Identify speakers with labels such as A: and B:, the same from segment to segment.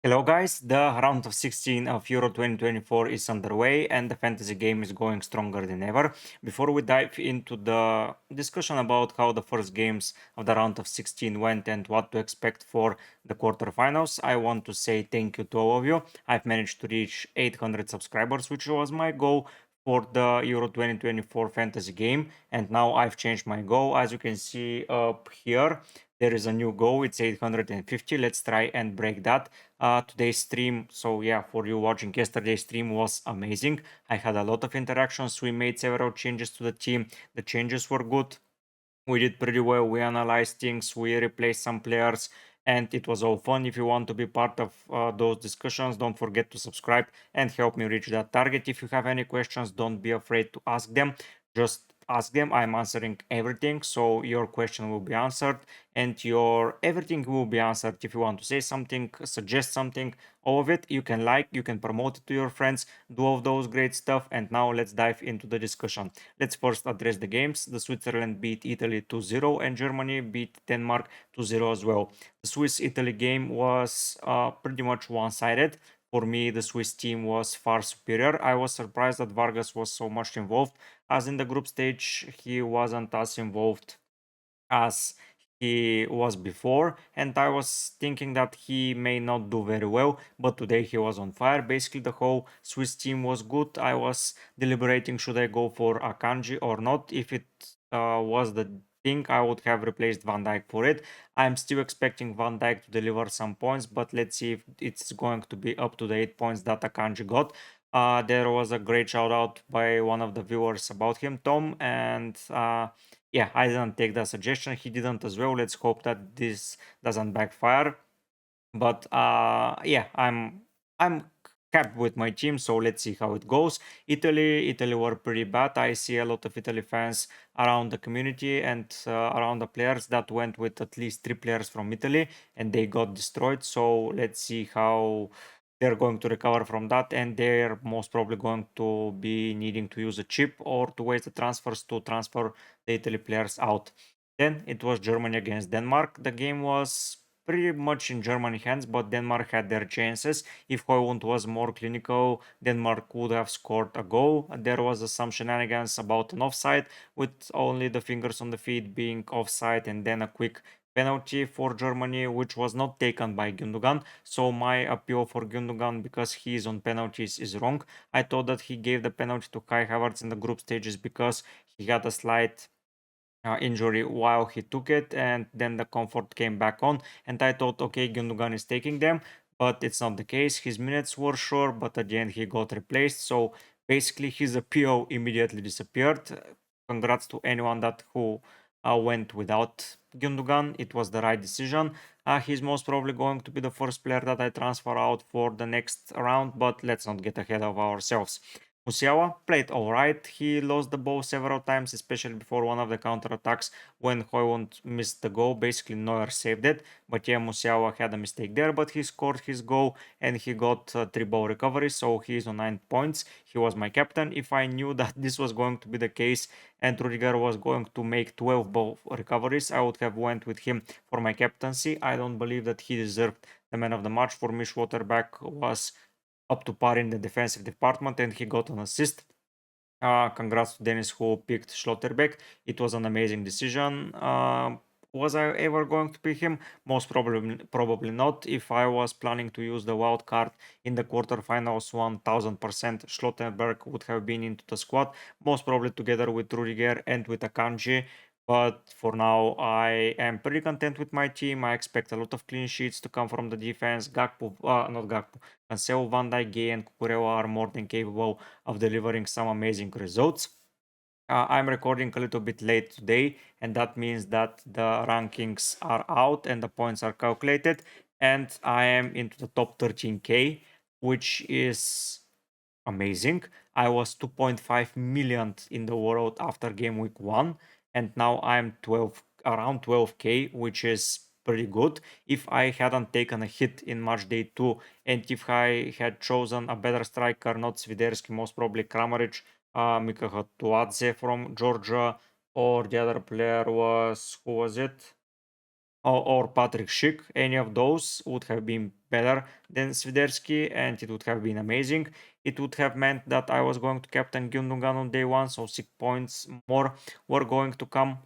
A: Hello guys, the round of 16 of Euro 2024 is underway and the fantasy game is going stronger than ever. Before we dive into the discussion about how the first games of the round of 16 went and what to expect for the quarterfinals, I want to say thank you to all of you. I've managed to reach 800 subscribers, which was my goal for the Euro 2024 fantasy game, and now I've changed my goal. As you can see up here, there is a new goal, it's 850. Let's try and break that. Today's stream, so yeah, for you watching yesterday's stream was amazing. I had a lot of interactions. We made several changes to the team. The changes were good. We did pretty well. We analyzed things. We replaced some players, and it was all fun. If you want to be part of those discussions, don't forget to subscribe and help me reach that target. If you have any questions, don't be afraid to ask them. Just ask them. I'm answering everything, so your question will be answered, and your everything will be answered. If you want to say something, suggest something, all of it, you can like, you can promote it to your friends, do all those great stuff. And now let's dive into the discussion. Let's first address the games. The Switzerland beat Italy 2-0 and Germany beat Denmark 2-0 as well. The Swiss-Italy game was pretty much one-sided. For me, the Swiss team was far superior. I was surprised that Vargas was so much involved, as in the group stage he wasn't as involved as he was before, and I was thinking that he may not do very well, but today he was on fire. Basically, the whole Swiss team was good. I was deliberating should I go for Akanji or not. If it was the thing, I would have replaced Van Dijk for it. I'm still expecting Van Dijk to deliver some points, but let's see if it's going to be up to the 8 points that Akanji got. There was a great shout out by one of the viewers about him, Tom, and yeah, I didn't take that suggestion. He didn't as well. Let's hope that this doesn't backfire. But yeah, I'm happy with my team, so let's see how it goes. Italy were pretty bad. I see a lot of Italy fans around the community and around the players that went with at least 3 players from Italy, and they got destroyed. So let's see how they're going to recover from that, and they're most probably going to be needing to use a chip or to waste the transfers to transfer the Italy players out. Then it was Germany against Denmark. The game was pretty much in Germany hands, but Denmark had their chances. If Højlund was more clinical, Denmark would have scored a goal. There was some shenanigans about an offside, with only the fingers on the feet being offside, and then a quick penalty for Germany, which was not taken by Gundogan. So my appeal for Gundogan, because he is on penalties, is wrong. I thought that he gave the penalty to Kai Havertz in the group stages because he had a slight injury while he took it, and then the comfort came back on, and I thought, okay, Gundogan is taking them, but it's not the case. His minutes were sure, but at the end he got replaced, so basically his appeal immediately disappeared. Congrats to anyone that who went without Gundogan. It was the right decision. He's most probably going to be the first player that I transfer out for the next round, but let's not get ahead of ourselves. Musiala played alright. He lost the ball several times, especially before one of the counterattacks when Højlund missed the goal. Basically, Neuer saved it. But yeah, Musiala had a mistake there, but he scored his goal and he got 3 ball recoveries, so he is on 9 points. He was my captain. If I knew that this was going to be the case and Rudiger was going to make 12 ball recoveries, I would have went with him for my captaincy. I don't believe that he deserved the man of the match. For me, Schwaterback was up to par in the defensive department, and he got an assist. Congrats to Dennis who picked Schlotterbeck. It was an amazing decision. Was I ever going to pick him? Most probably not. If I was planning to use the wild card in the quarterfinals, 1000% Schlotterbeck would have been into the squad, most probably together with Rudiger and with Akanji. But for now, I am pretty content with my team. I expect a lot of clean sheets to come from the defense. Not Gakpo, Cancelo, Van Dijk, Gay, and Cucurella are more than capable of delivering some amazing results. I'm recording a little bit late today, and that means that the rankings are out and the points are calculated, and I am into the top 13k, which is amazing. I was 2.5 million in the world after game week 1, and now I'm around 12k, which is pretty good. If I hadn't taken a hit in match day 2, and if I had chosen a better striker, not Swiderski, most probably Kramaric, Mika Hatuadze from Georgia, or the other player was, who was it? or Patrick Schick. Any of those would have been better than Swiderski, and it would have been amazing. It would have meant that I was going to captain Gundogan on day one, so 6 points more were going to come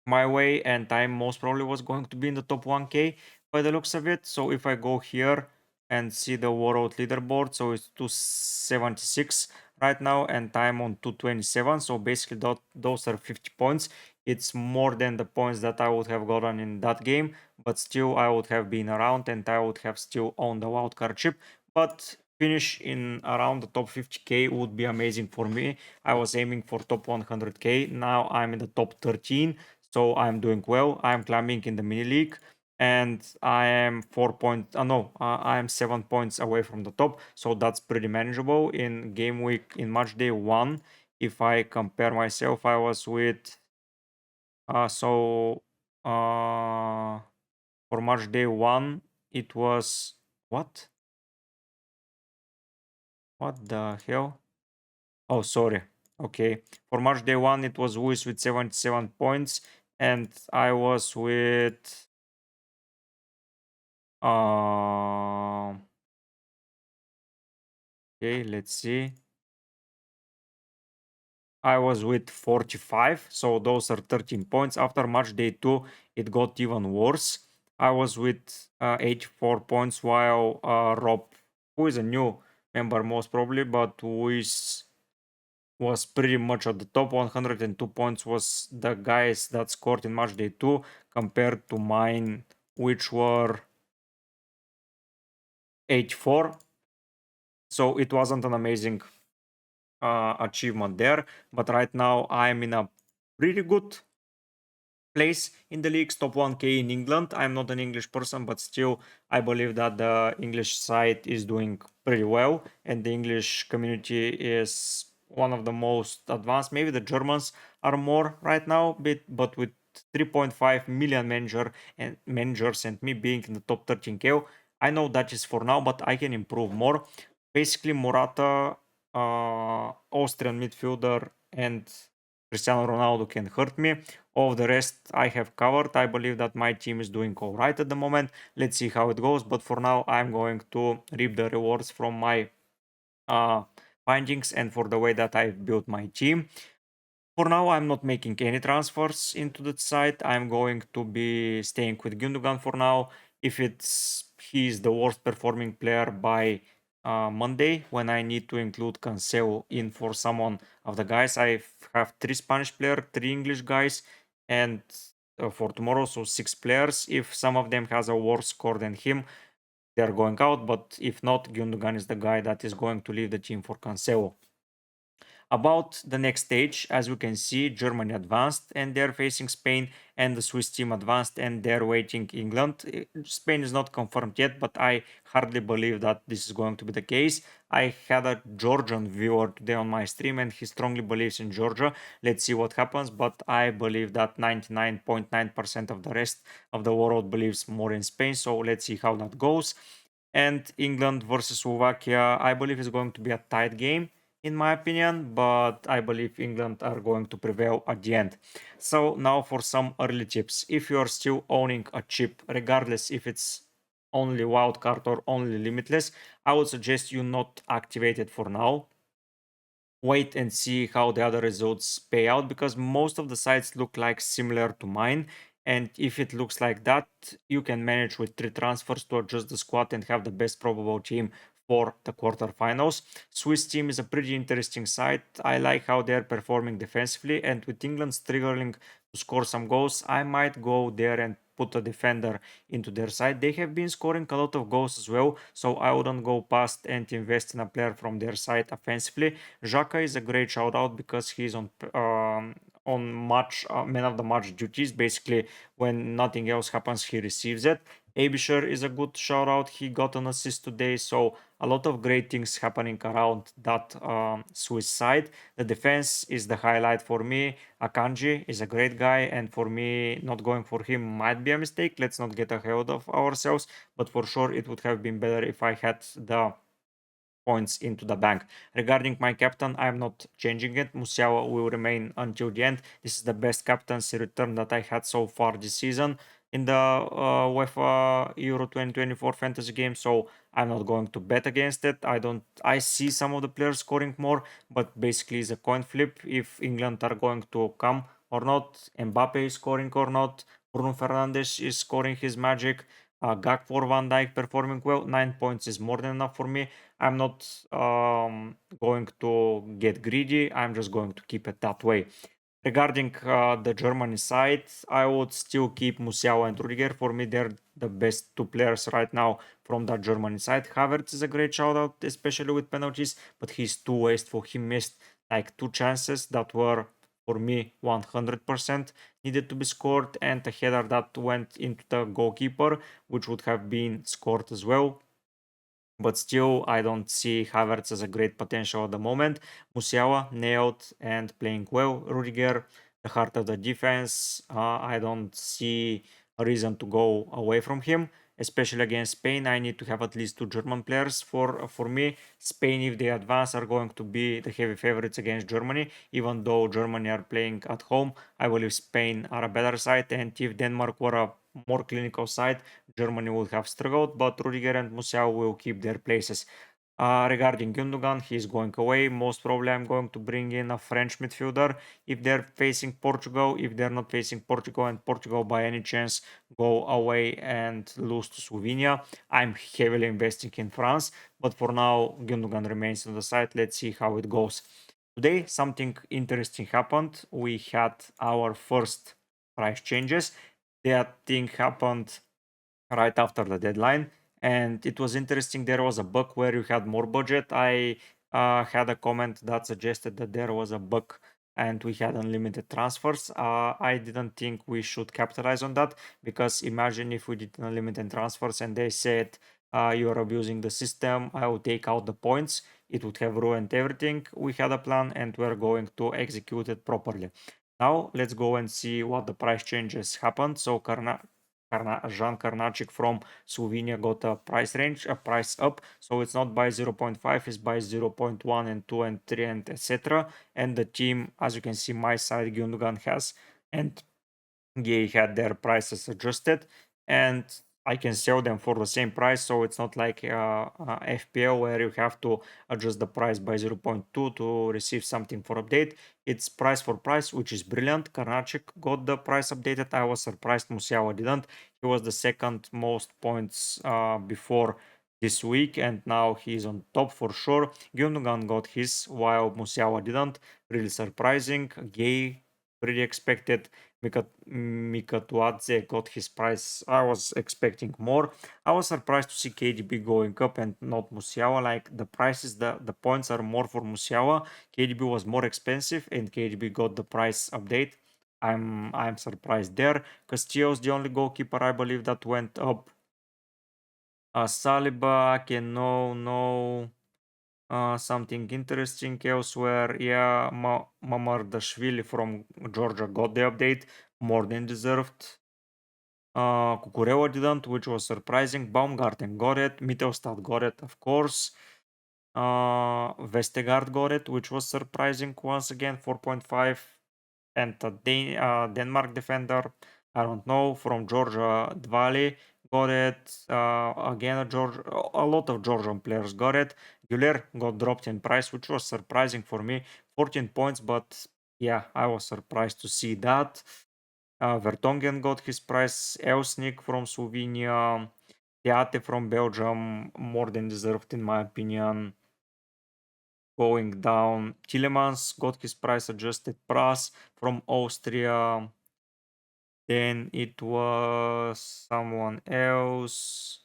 A: my way, and I most probably was going to be in the top 1k by the looks of it. So if I go here and see the world leaderboard, so it's 276 right now, and I'm on 227. So basically, those are 50 points. It's more than the points that I would have gotten in that game, but still, I would have been around and I would have still owned the wildcard chip. But finish in around the top 50k would be amazing for me. I was aiming for top 100k. Now I'm in the top 13, so I'm doing well. I'm climbing in the mini league, and I am 4 points. No, I am 7 points away from the top, so that's pretty manageable. In game week, in match day one, if I compare myself, I was with so for match day one, it was what? What the hell? Oh, sorry. Okay. For match day one, it was Luis with 77 points, and I was with okay, let's see. I was with 45, so those are 13 points. After match day 2, it got even worse. I was with 84 points, while Rob, who is a new member most probably, but who is was pretty much at the top. 102 points was the guys that scored in match day 2 compared to mine, which were 84. So it wasn't an amazing achievement there. But right now I'm in a pretty good place in the leagues, top 1k in England. I'm not an English person, but still I believe that the English side is doing pretty well, and the English community is one of the most advanced. Maybe the Germans are more right now, but with 3.5 million managers and me being in the top 13k, I know that is for now, but I can improve more. Basically, Morata, Austrian midfielder, and Cristiano Ronaldo can hurt me. All the rest I have covered. I believe that my team is doing all right at the moment. Let's see how it goes. But for now, I'm going to reap the rewards from my uh, findings and for the way that I've built my team. For now, I'm not making any transfers into that site. I'm going to be staying with Gundogan for now. If he's the worst performing player by Monday, when I need to include Cancelo in for someone of the guys, I have 3 Spanish players, 3 English guys, and for tomorrow, so 6 players. If some of them has a worse score than him, they are going out. But if not, Gundogan is the guy that is going to leave the team for Cancelo. About the next stage, as we can see, Germany advanced and they're facing Spain, and the Swiss team advanced and they're waiting England. Spain is not confirmed yet, but I hardly believe that this is going to be the case. I had a Georgian viewer today on my stream and he strongly believes in Georgia. Let's see what happens, but I believe that 99.9% of the rest of the world believes more in Spain, so let's see how that goes. And England versus Slovakia, I believe is going to be a tight game in my opinion, but I believe England are going to prevail at the end. So now for some early tips. If you are still owning a chip, regardless if it's only wildcard or only limitless, I would suggest you not activate it for now. Wait and see how the other results pay out, because most of the sites look like similar to mine, and if it looks like that, you can manage with 3 transfers to adjust the squad and have the best probable team for the quarterfinals. Swiss team is a pretty interesting side. I like how they're performing defensively, and with England struggling to score some goals, I might go there and put a defender into their side. They have been scoring a lot of goals as well, so I wouldn't go past and invest in a player from their side offensively. Xhaka is a great shout out because he's on match man of the match duties. Basically, when nothing else happens, he receives it. Abisher is a good shout out. He got an assist today, so a lot of great things happening around that Swiss side. The defense is the highlight for me. Akanji is a great guy, and for me, not going for him might be a mistake. Let's not get ahead of ourselves, but for sure, it would have been better if I had the points into the bank. Regarding my captain, I'm not changing it. Musiala will remain until the end. This is the best captaincy return that I had so far this season. in the UEFA Euro 2024 fantasy game, so I'm not going to bet against it. I see some of the players scoring more, but basically it's a coin flip if England are going to come or not. Mbappe is scoring or not. Bruno Fernandes is scoring his magic. Gakpo or Van Dijk performing well. 9 points is more than enough for me. I'm not going to get greedy. I'm just going to keep it that way. Regarding the Germany side, I would still keep Musiala and Rudiger. For me, they're the best two players right now from that Germany side. Havertz is a great shout out, especially with penalties, but he's too wasteful. He missed like two chances that were, for me, 100% needed to be scored, and a header that went into the goalkeeper, which would have been scored as well. But still, I don't see Havertz as a great potential at the moment. Musiala nailed and playing well. Rudiger, the heart of the defense. I don't see a reason to go away from him, especially against Spain. I need to have at least two German players for me. Spain, if they advance, are going to be the heavy favorites against Germany. Even though Germany are playing at home, I believe Spain are a better side. And if Denmark were a more clinical side, Germany would have struggled, but Rudiger and Musiala will keep their places. Regarding Gundogan, he's going away. Most probably, I'm going to bring in a French midfielder if they're facing Portugal. If they're not facing Portugal and Portugal by any chance go away and lose to Slovenia, I'm heavily investing in France. But for now, Gundogan remains on the side. Let's see how it goes. Today, something interesting happened. We had our first price changes. That thing happened right after the deadline, and it was interesting. There was a bug where you had more budget. I had a comment that suggested that there was a bug and we had unlimited transfers. I didn't think we should capitalize on that, because imagine if we did unlimited transfers and they said you're abusing the system, I will take out the points. It would have ruined everything. We had a plan and we're going to execute it properly. Now let's go and see what the price changes happened. So Jean Karnacik from Slovenia got a price range, a price up. So it's not by 0.5, it's by 0.1 and 2 and 3 and etc. And the team, as you can see, my side Gundogan has, and they had their prices adjusted, and I can sell them for the same price. So it's not like FPL where you have to adjust the price by 0.2 to receive something for update. It's price for price, which is brilliant. Karnacik got the price updated. I was surprised Musiala didn't. He was the second most points before this week, and now he's on top for sure. Gundogan got his while Musiala didn't. Really surprising. Gay, pretty expected. Mika Tuadze got his price. I was expecting more. I was surprised to see KDB going up and not Musiala. Like the prices, the points are more for Musiala. KDB was more expensive and KDB got the price update. I'm surprised there. Castillo's the only goalkeeper I believe that went up. Saliba, can no. Something interesting elsewhere. Yeah, Mamardashvili from Georgia got the update, more than deserved. Cucurella didn't, which was surprising. Baumgarten got it. Mittelstadt got it, of course. Vestergaard got it, which was surprising once again, 4.5. And the Denmark defender, I don't know, from Georgia, Dvali got it. Again, a lot of Georgian players got it. Güler got dropped in price, which was surprising for me. 14 points, but yeah, I was surprised to see that. Vertonghen got his price. Elsnik from Slovenia. Teate from Belgium, more than deserved in my opinion. Going down, Tillemans got his price adjusted. Pras from Austria. Then it was someone else.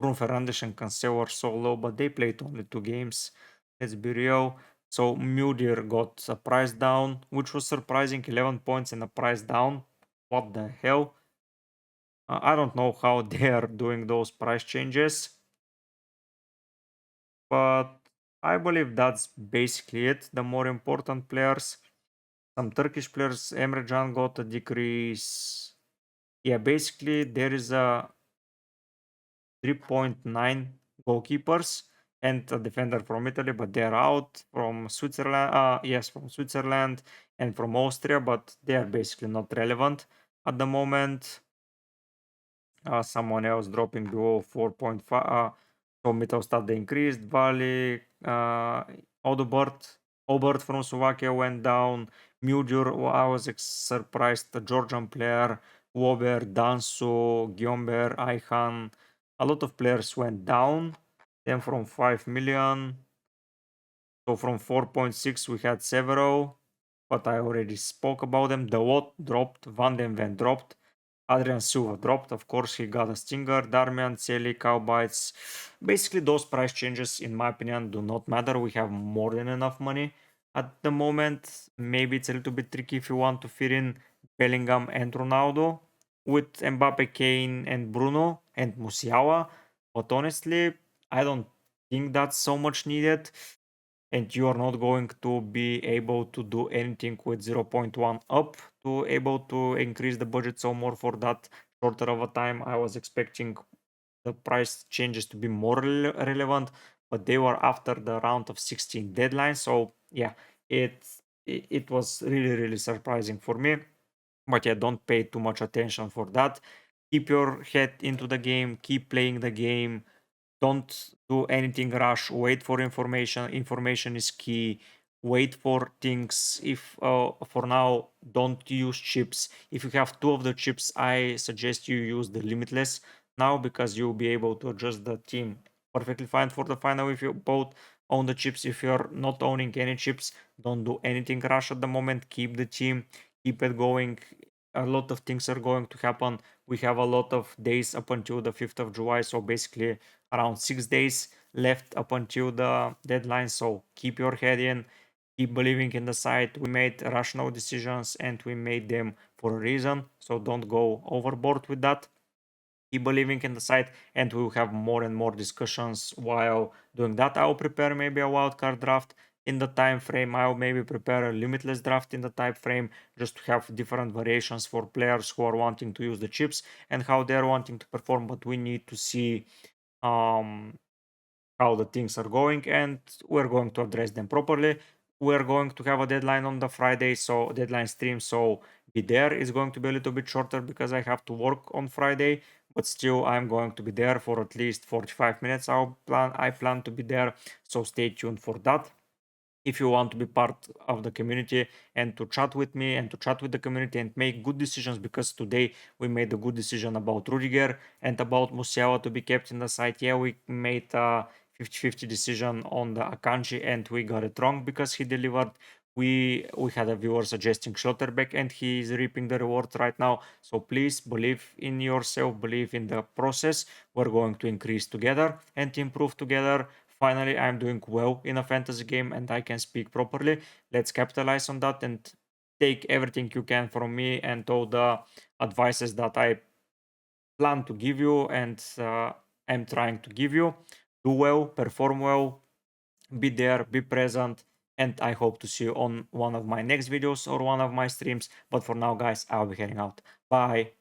A: Bruno Fernandes and Cancelo are so low, but they played only 2 games. Let's be real. So Mudir got a price down, which was surprising. 11 points and a price down. What the hell? I don't know how they are doing those price changes, but I believe that's basically it. The more important players, some Turkish players, Emre Can got a decrease. Yeah, basically there is a 3.9 goalkeepers and a defender from Italy, but they're out from Switzerland. Yes, from Switzerland and from Austria, but they are basically not relevant at the moment. someone else dropping below 4.5. So Mittelstadt they increased. Valley, Obert from Slovakia went down. Mudir, I was surprised. The Georgian player, Wober, Danso, Gyomber, Ayhan. A lot of players went down. Then from 5 million. So from 4.6 we had several, but I already spoke about them. The Watt dropped, Van den Ven dropped, Adrian Silva dropped. Of course, he got a stinger. Darmian, Celi, Cowbites. Basically, those price changes, in my opinion, do not matter. We have more than enough money at the moment. Maybe it's a little bit tricky if you want to fit in Bellingham and Ronaldo with Mbappe, Kane, and Bruno and Musiala. But honestly, I don't think that's so much needed, and you are not going to be able to do anything with 0.1 up to able to increase the budget so more for that shorter of a time. I was expecting the price changes to be more relevant, but they were after the round of 16 deadline. So yeah, it was really surprising for me. But yeah, don't pay too much attention for that. Keep your head into the game, keep playing the game, don't do anything rush, wait for information is key. Wait for things. If for now, don't use chips. If you have two of the chips, I suggest you use the limitless now, because you'll be able to adjust the team perfectly fine for the final if you both own the chips. If you're not owning any chips, don't do anything rush at the moment. Keep the team, keep it going. A lot of things are going to happen. We have a lot of days up until the 5th of July, so basically around 6 days left up until the deadline. So keep your head in, keep believing in the site. We made rational decisions and we made them for a reason. So don't go overboard with that. Keep believing in the site, and we'll have more and more discussions while doing that. I'll prepare maybe a wildcard draft in the time frame. I'll maybe prepare a limitless draft in the time frame, just to have different variations for players who are wanting to use the chips and how they're wanting to perform. But we need to see um, how the things are going, and we're going to address them properly. We're going to have a deadline on the Friday, so deadline stream, so be there. It's going to be a little bit shorter because I have to work on Friday, but still I'm going to be there for at least 45 minutes. I plan to be there, so stay tuned for that. If you want to be part of the community and to chat with me and to chat with the community and make good decisions, because today we made a good decision about Rudiger and about Musiala to be kept in the side. Yeah, we made a 50-50 decision on the Akanji and we got it wrong because he delivered. We had a viewer suggesting Schlotterbeck and he is reaping the rewards right now. So please believe in yourself, believe in the process. We're going to increase together and improve together. Finally, I'm doing well in a fantasy game and I can speak properly. Let's capitalize on that and take everything you can from me and all the advices that I plan to give you and am trying to give you. Do well, perform well, be there, be present, and I hope to see you on one of my next videos or one of my streams. But for now, guys, I'll be heading out. Bye.